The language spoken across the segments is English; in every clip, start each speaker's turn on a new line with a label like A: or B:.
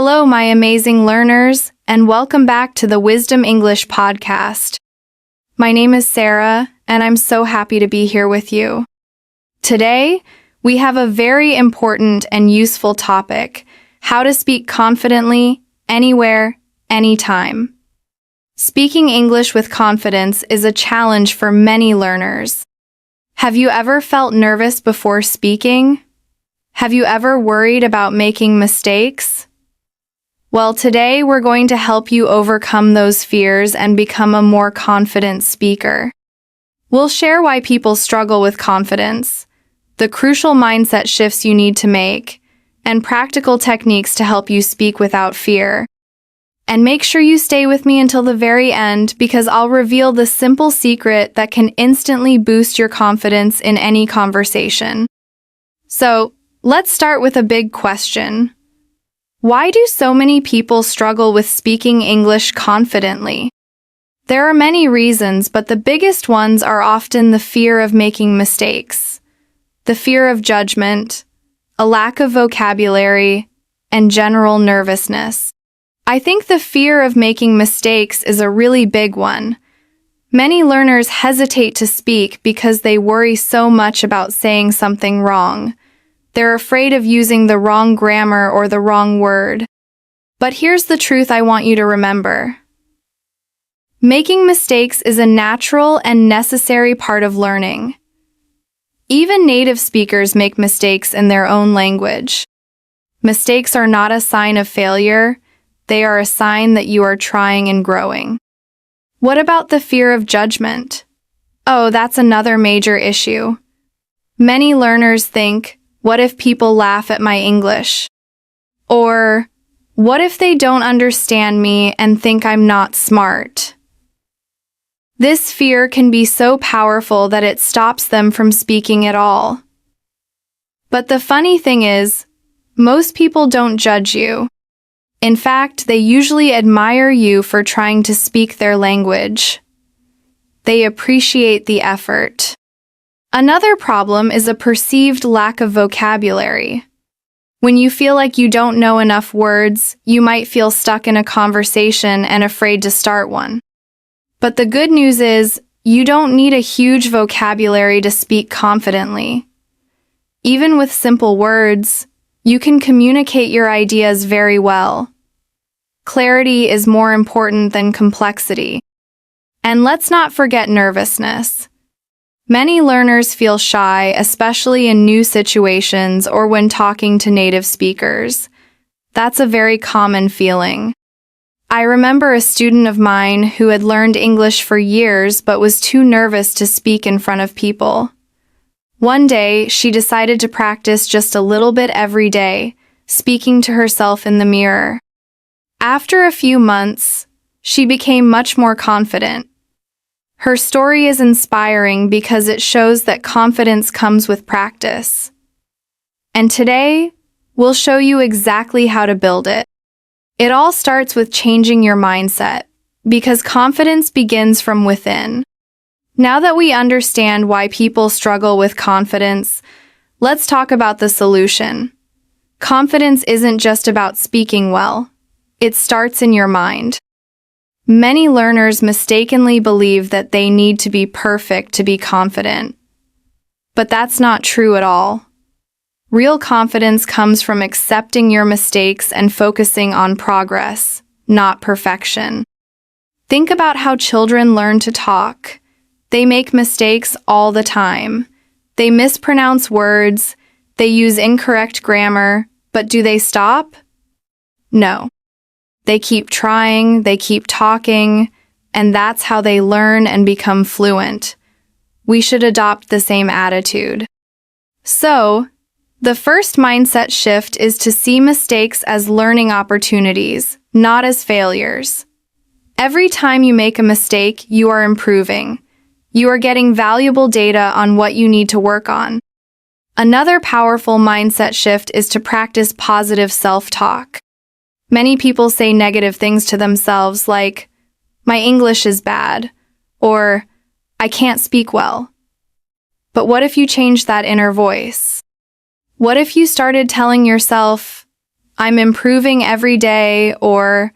A: Hello, my amazing learners, and welcome back to the Wisdom English podcast. My name is Sarah, and I'm so happy to be here with you. Today, we have a very important and useful topic: how to speak confidently, anywhere, anytime. Speaking English with confidence is a challenge for many learners. Have you ever felt nervous before speaking? Have you ever worried about making mistakes? Well, today we're going to help you overcome those fears and become a more confident speaker. We'll share why people struggle with confidence, the crucial mindset shifts you need to make, and practical techniques to help you speak without fear. And make sure you stay with me until the very end, because I'll reveal the simple secret that can instantly boost your confidence in any conversation. So, let's start with a big question. Why do so many people struggle with speaking English confidently? There are many reasons, but the biggest ones are often the fear of making mistakes, the fear of judgment, a lack of vocabulary, and general nervousness. I think the fear of making mistakes is a really big one. Many learners hesitate to speak because they worry so much about saying something wrong. They're afraid of using the wrong grammar or the wrong word. But here's the truth I want you to remember. Making mistakes is a natural and necessary part of learning. Even native speakers make mistakes in their own language. Mistakes are not a sign of failure. They are a sign that you are trying and growing. What about the fear of judgment? Oh, that's another major issue. Many learners think, what if people laugh at my English? Or, what if they don't understand me and think I'm not smart? This fear can be so powerful that it stops them from speaking at all. But the funny thing is, most people don't judge you. In fact, they usually admire you for trying to speak their language. They appreciate the effort. Another problem is a perceived lack of vocabulary. When you feel like you don't know enough words, you might feel stuck in a conversation and afraid to start one. But the good news is, you don't need a huge vocabulary to speak confidently. Even with simple words, you can communicate your ideas very well. Clarity is more important than complexity. And let's not forget nervousness. Many learners feel shy, especially in new situations or when talking to native speakers. That's a very common feeling. I remember a student of mine who had learned English for years but was too nervous to speak in front of people. One day, she decided to practice just a little bit every day, speaking to herself in the mirror. After a few months, she became much more confident. Her story is inspiring because it shows that confidence comes with practice. And today, we'll show you exactly how to build it. It all starts with changing your mindset, because confidence begins from within. Now that we understand why people struggle with confidence, let's talk about the solution. Confidence isn't just about speaking well. It starts in your mind. Many learners mistakenly believe that they need to be perfect to be confident. But that's not true at all. Real confidence comes from accepting your mistakes and focusing on progress, not perfection. Think about how children learn to talk. They make mistakes all the time. They mispronounce words, they use incorrect grammar, but do they stop? No. They keep trying, they keep talking, and that's how they learn and become fluent. We should adopt the same attitude. So, the first mindset shift is to see mistakes as learning opportunities, not as failures. Every time you make a mistake, you are improving. You are getting valuable data on what you need to work on. Another powerful mindset shift is to practice positive self-talk. Many people say negative things to themselves like, "My English is bad," or "I can't speak well." But what if you change that inner voice? What if you started telling yourself, I'm improving every day, or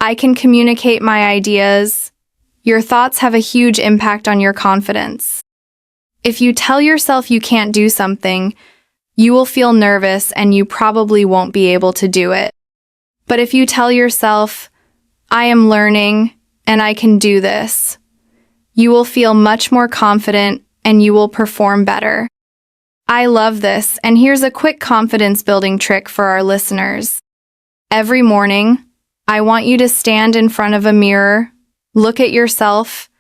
A: I can communicate my ideas, your thoughts have a huge impact on your confidence. If you tell yourself you can't do something, you will feel nervous and you probably won't be able to do it. But if you tell yourself, I am learning and I can do this, you will feel much more confident and you will perform better. I love this, and here's a quick confidence-building trick for our listeners. Every morning, I want you to stand in front of a mirror, look at yourself,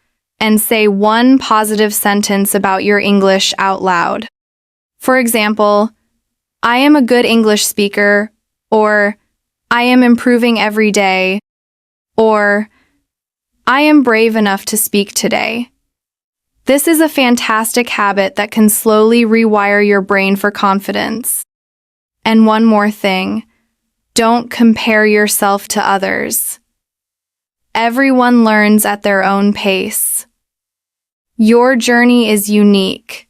A: and say one positive sentence about your English out loud. For example, I am a good English speaker, or I am improving every day, or I am brave enough to speak today. This is a fantastic habit that can slowly rewire your brain for confidence. And one more thing, don't compare yourself to others. Everyone learns at their own pace. Your journey is unique.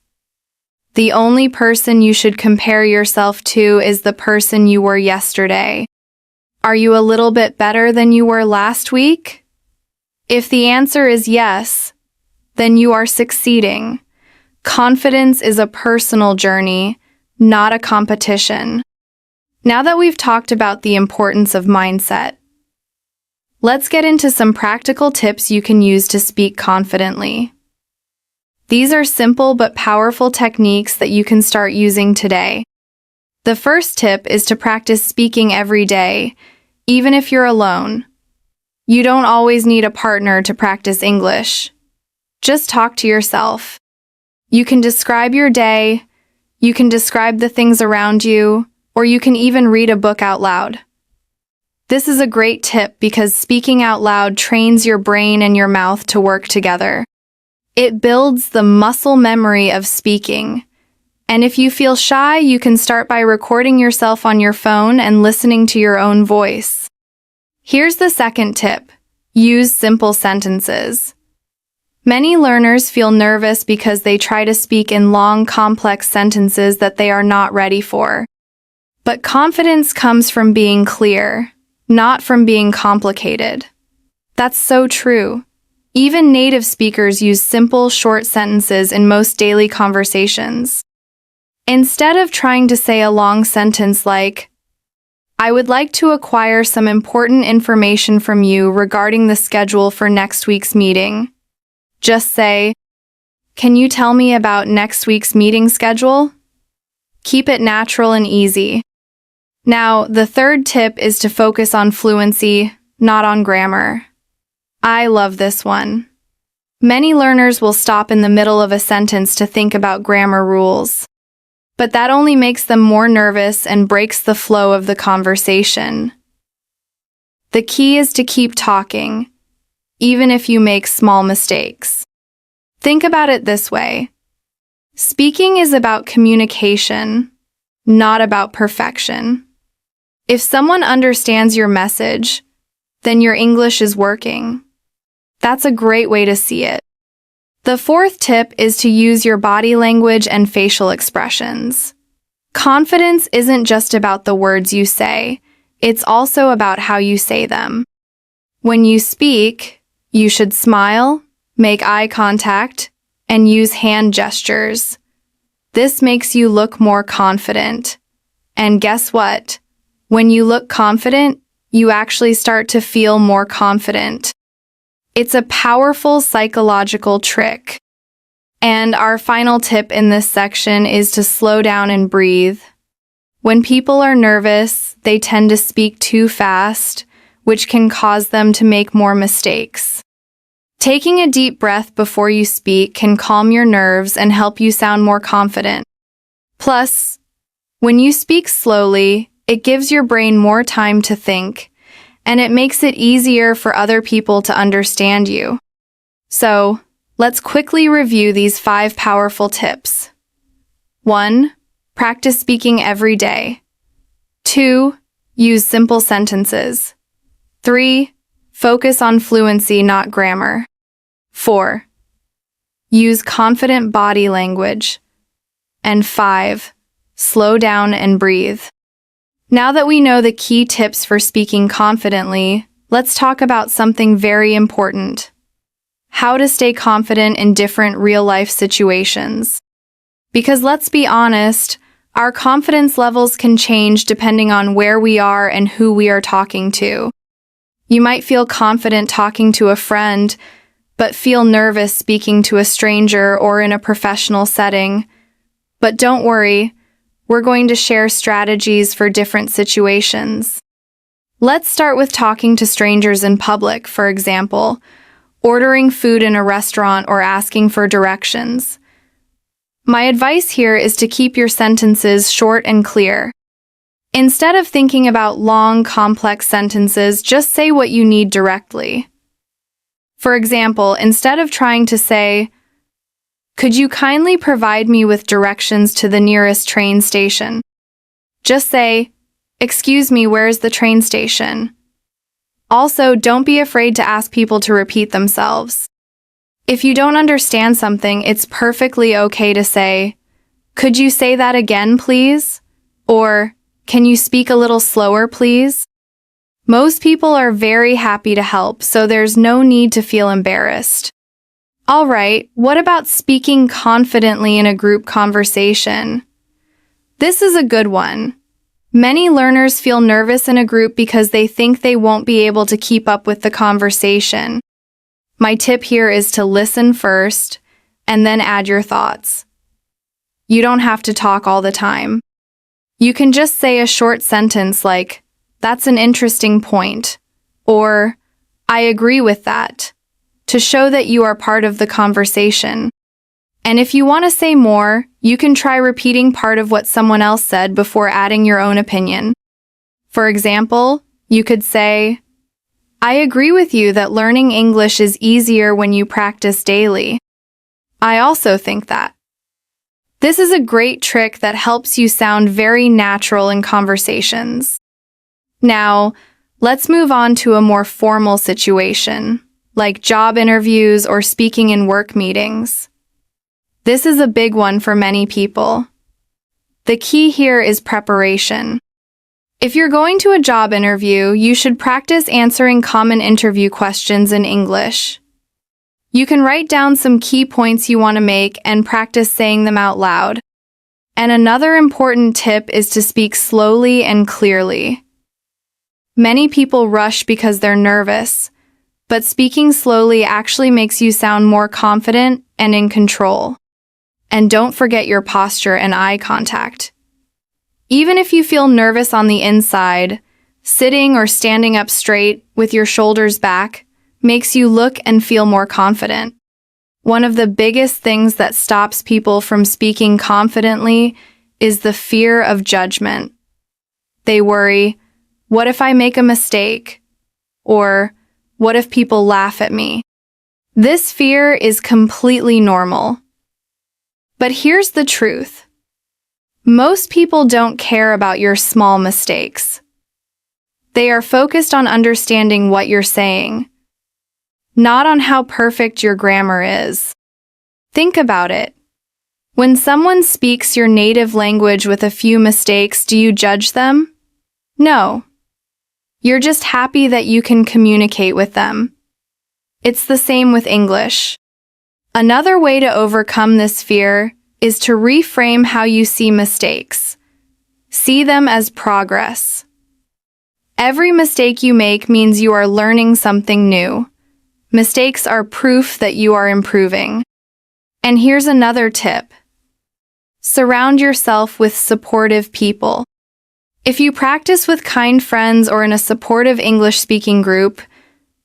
A: The only person you should compare yourself to is the person you were yesterday. Are you a little bit better than you were last week? If the answer is yes, then you are succeeding. Confidence is a personal journey, not a competition. Now that we've talked about the importance of mindset, let's get into some practical tips you can use to speak confidently. These are simple but powerful techniques that you can start using today. The first tip is to practice speaking every day, even if you're alone. You don't always need a partner to practice English. Just talk to yourself. You can describe your day, you can describe the things around you, or you can even read a book out loud. This is a great tip because speaking out loud trains your brain and your mouth to work together. It builds the muscle memory of speaking. And if you feel shy, you can start by recording yourself on your phone and listening to your own voice. Here's the second tip. Use simple sentences. Many learners feel nervous because they try to speak in long, complex sentences that they are not ready for. But confidence comes from being clear, not from being complicated. That's so true. Even native speakers use simple, short sentences in most daily conversations. Instead of trying to say a long sentence like, I would like to acquire some important information from you regarding the schedule for next week's meeting. Just say, can you tell me about next week's meeting schedule? Keep it natural and easy. Now, the third tip is to focus on fluency, not on grammar. I love this one. Many learners will stop in the middle of a sentence to think about grammar rules. But that only makes them more nervous and breaks the flow of the conversation. The key is to keep talking, even if you make small mistakes. Think about it this way. Speaking is about communication, not about perfection. If someone understands your message, then your English is working. That's a great way to see it. The fourth tip is to use your body language and facial expressions. Confidence isn't just about the words you say, it's also about how you say them. When you speak, you should smile, make eye contact, and use hand gestures. This makes you look more confident. And guess what? When you look confident, you actually start to feel more confident. It's a powerful psychological trick. And our final tip in this section is to slow down and breathe. When people are nervous, they tend to speak too fast, which can cause them to make more mistakes. Taking a deep breath before you speak can calm your nerves and help you sound more confident. Plus, when you speak slowly, it gives your brain more time to think, and it makes it easier for other people to understand you. So, let's quickly review these 5 powerful tips. 1. Practice speaking every day. 2. Use simple sentences. 3. Focus on fluency, not grammar. 4. Use confident body language. And 5. Slow down and breathe. Now that we know the key tips for speaking confidently, let's talk about something very important: how to stay confident in different real-life situations. Because let's be honest, our confidence levels can change depending on where we are and who we are talking to. You might feel confident talking to a friend, but feel nervous speaking to a stranger or in a professional setting. But don't worry, we're going to share strategies for different situations. Let's start with talking to strangers in public, for example, ordering food in a restaurant or asking for directions. My advice here is to keep your sentences short and clear. Instead of thinking about long, complex sentences, just say what you need directly. For example, instead of trying to say, "Could you kindly provide me with directions to the nearest train station?" just say, "Excuse me, where is the train station?" Also, don't be afraid to ask people to repeat themselves. If you don't understand something, it's perfectly okay to say, "Could you say that again, please?" Or, "Can you speak a little slower, please?" Most people are very happy to help, so there's no need to feel embarrassed. All right, what about speaking confidently in a group conversation? This is a good one. Many learners feel nervous in a group because they think they won't be able to keep up with the conversation. My tip here is to listen first and then add your thoughts. You don't have to talk all the time. You can just say a short sentence like, "That's an interesting point," or "I agree with that," to show that you are part of the conversation. And if you want to say more, you can try repeating part of what someone else said before adding your own opinion. For example, you could say, "I agree with you that learning English is easier when you practice daily. I also think that." This is a great trick that helps you sound very natural in conversations. Now, let's move on to a more formal situation, like job interviews or speaking in work meetings. This is a big one for many people. The key here is preparation. If you're going to a job interview, you should practice answering common interview questions in English. You can write down some key points you want to make and practice saying them out loud. And another important tip is to speak slowly and clearly. Many people rush because they're nervous, but speaking slowly actually makes you sound more confident and in control. And don't forget your posture and eye contact. Even if you feel nervous on the inside, sitting or standing up straight with your shoulders back makes you look and feel more confident. One of the biggest things that stops people from speaking confidently is the fear of judgment. They worry, "What if I make a mistake?" Or, "What if people laugh at me?" This fear is completely normal. But here's the truth. Most people don't care about your small mistakes. They are focused on understanding what you're saying, not on how perfect your grammar is. Think about it. When someone speaks your native language with a few mistakes, do you judge them? No. You're just happy that you can communicate with them. It's the same with English. Another way to overcome this fear is to reframe how you see mistakes. See them as progress. Every mistake you make means you are learning something new. Mistakes are proof that you are improving. And here's another tip. Surround yourself with supportive people. If you practice with kind friends or in a supportive English-speaking group,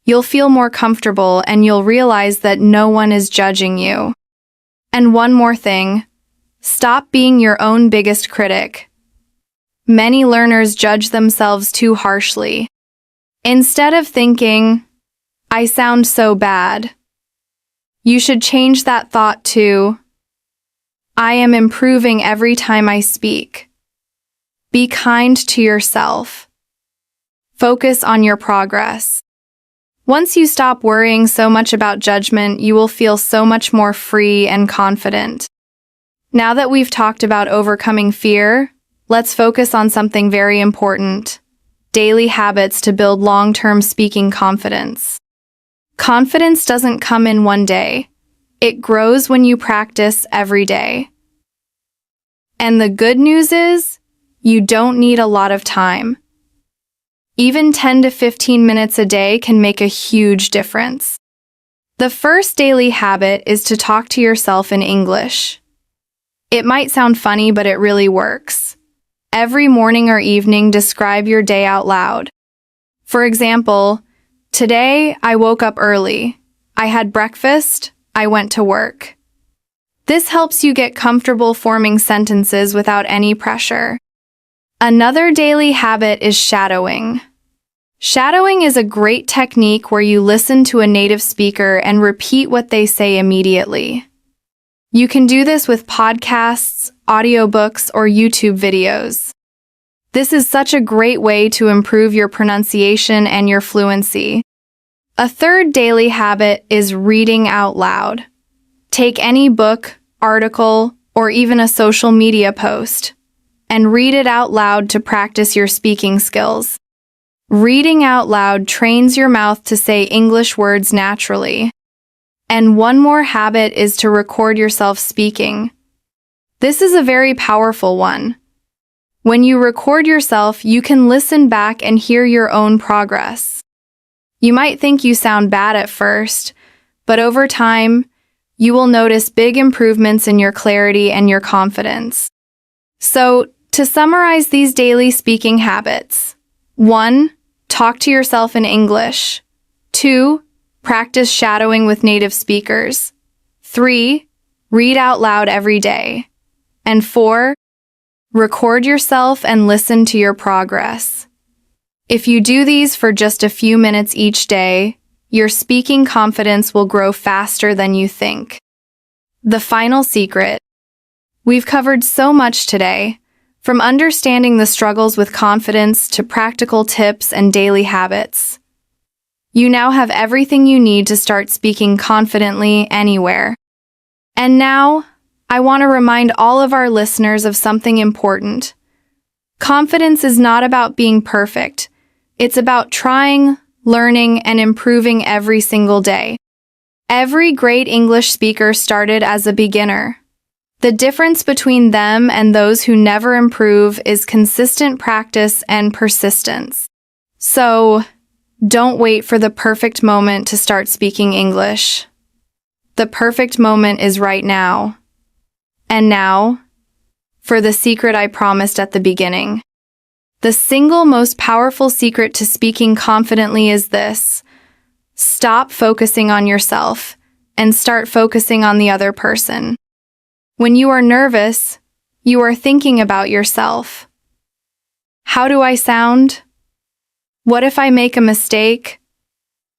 A: you'll feel more comfortable and you'll realize that no one is judging you. And one more thing, stop being your own biggest critic. Many learners judge themselves too harshly. Instead of thinking, "I sound so bad," you should change that thought to, "I am improving every time I speak." Be kind to yourself. Focus on your progress. Once you stop worrying so much about judgment, you will feel so much more free and confident. Now that we've talked about overcoming fear, let's focus on something very important: daily habits to build long-term speaking confidence. Confidence doesn't come in one day. It grows when you practice every day. And the good news is, you don't need a lot of time. Even 10 to 15 minutes a day can make a huge difference. The first daily habit is to talk to yourself in English. It might sound funny, but it really works. Every morning or evening, describe your day out loud. For example, today I woke up early. I had breakfast. I went to work. This helps you get comfortable forming sentences without any pressure. Another daily habit is shadowing. Shadowing is a great technique where you listen to a native speaker and repeat what they say immediately. You can do this with podcasts, audiobooks, or YouTube videos. This is such a great way to improve your pronunciation and your fluency. A third daily habit is reading out loud. Take any book, article, or even a social media post, and read it out loud to practice your speaking skills. Reading out loud trains your mouth to say English words naturally. And one more habit is to record yourself speaking. This is a very powerful one. When you record yourself, you can listen back and hear your own progress. You might think you sound bad at first, but over time, you will notice big improvements in your clarity and your confidence. So, to summarize these daily speaking habits: 1. Talk to yourself in English. 2. Practice shadowing with native speakers. 3. Read out loud every day. And 4. Record yourself and listen to your progress. If you do these for just a few minutes each day, your speaking confidence will grow faster than you think. The final secret. We've covered so much today, from understanding the struggles with confidence to practical tips and daily habits. You now have everything you need to start speaking confidently anywhere. And now, I want to remind all of our listeners of something important. Confidence is not about being perfect. It's about trying, learning, and improving every single day. Every great English speaker started as a beginner. The difference between them and those who never improve is consistent practice and persistence. So, don't wait for the perfect moment to start speaking English. The perfect moment is right now. And now, for the secret I promised at the beginning. The single most powerful secret to speaking confidently is this: stop focusing on yourself and start focusing on the other person. When you are nervous, you are thinking about yourself. How do I sound? What if I make a mistake?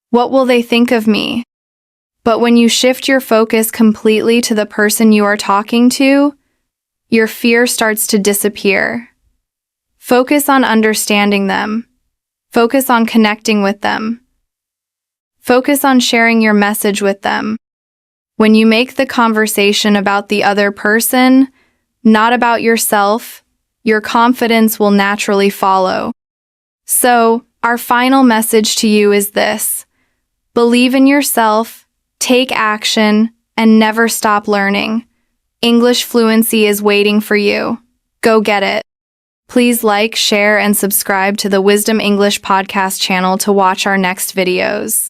A: What will they think of me? But when you shift your focus completely to the person you are talking to, your fear starts to disappear. Focus on understanding them. Focus on connecting with them. Focus on sharing your message with them. When you make the conversation about the other person, not about yourself, your confidence will naturally follow. So, our final message to you is this: believe in yourself, take action, and never stop learning. English fluency is waiting for you. Go get it. Please like, share, and subscribe to the Wisdom English podcast channel to watch our next videos.